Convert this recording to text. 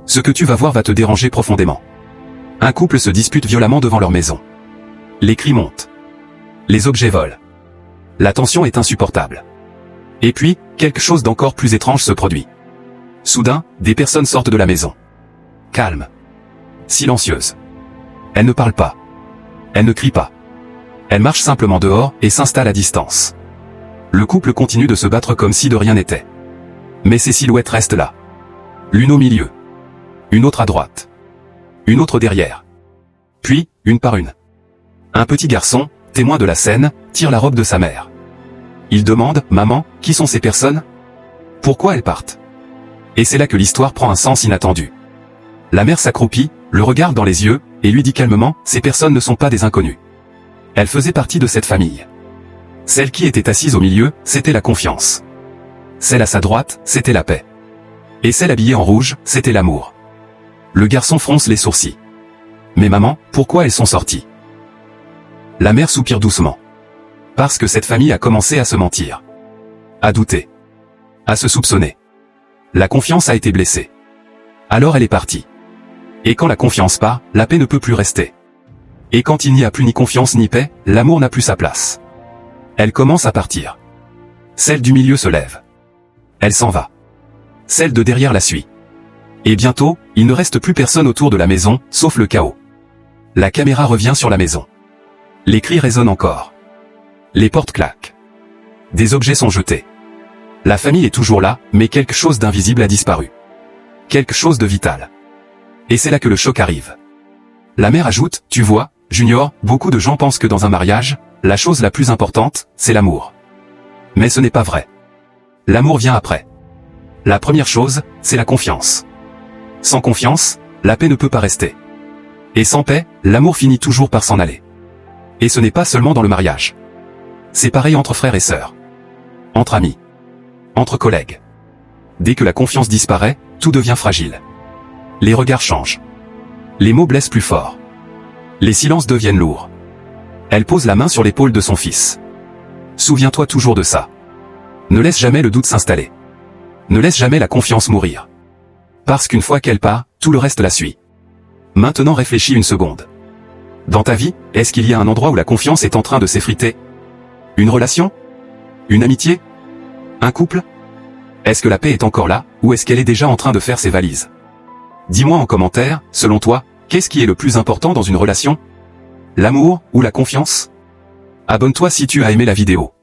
Ce que tu vas voir va te déranger profondément. Un couple se dispute violemment devant leur maison. Les cris montent. Les objets volent. La tension est insupportable. Et puis, quelque chose d'encore plus étrange se produit. Soudain, des personnes sortent de la maison. Calmes. Silencieuses. Elles ne parlent pas. Elles ne crient pas. Elles marchent simplement dehors et s'installent à distance. Le couple continue de se battre comme si de rien n'était. Mais ces silhouettes restent là. L'une au milieu. Une autre à droite. Une autre derrière. Puis, une par une. Un petit garçon, témoin de la scène, tire la robe de sa mère. Il demande, « Maman, qui sont ces personnes? Pourquoi elles partent ?» Et c'est là que l'histoire prend un sens inattendu. La mère s'accroupit, le regarde dans les yeux, et lui dit calmement, « Ces personnes ne sont pas des inconnus. Elles faisaient partie de cette famille. » Celle qui était assise au milieu, c'était la confiance. Celle à sa droite, c'était la paix. Et celle habillée en rouge, c'était l'amour. Le garçon fronce les sourcils. « Mais maman, pourquoi elles sont sorties ?» La mère soupire doucement. Parce que cette famille a commencé à se mentir. À douter. À se soupçonner. La confiance a été blessée. Alors elle est partie. Et quand la confiance part, la paix ne peut plus rester. Et quand il n'y a plus ni confiance ni paix, l'amour n'a plus sa place. Elle commence à partir. Celle du milieu se lève. Elle s'en va. Celle de derrière la suit. Et bientôt, il ne reste plus personne autour de la maison, sauf le chaos. La caméra revient sur la maison. Les cris résonnent encore. Les portes claquent. Des objets sont jetés. La famille est toujours là, mais quelque chose d'invisible a disparu. Quelque chose de vital. Et c'est là que le choc arrive. La mère ajoute, « Tu vois, Junior, beaucoup de gens pensent que dans un mariage, la chose la plus importante, c'est l'amour. Mais ce n'est pas vrai. L'amour vient après. La première chose, c'est la confiance. Sans confiance, la paix ne peut pas rester. Et sans paix, l'amour finit toujours par s'en aller. Et ce n'est pas seulement dans le mariage. C'est pareil entre frères et sœurs. Entre amis. Entre collègues. Dès que la confiance disparaît, tout devient fragile. Les regards changent. Les mots blessent plus fort. Les silences deviennent lourds. Elle pose la main sur l'épaule de son fils. Souviens-toi toujours de ça. Ne laisse jamais le doute s'installer. Ne laisse jamais la confiance mourir. Parce qu'une fois qu'elle part, tout le reste la suit. Maintenant réfléchis une seconde. Dans ta vie, est-ce qu'il y a un endroit où la confiance est en train de s'effriter? Une relation? Une amitié? Un couple? Est-ce que la paix est encore là, ou est-ce qu'elle est déjà en train de faire ses valises? Dis-moi en commentaire, selon toi, qu'est-ce qui est le plus important dans une relation? L'amour ou la confiance? Abonne-toi si tu as aimé la vidéo.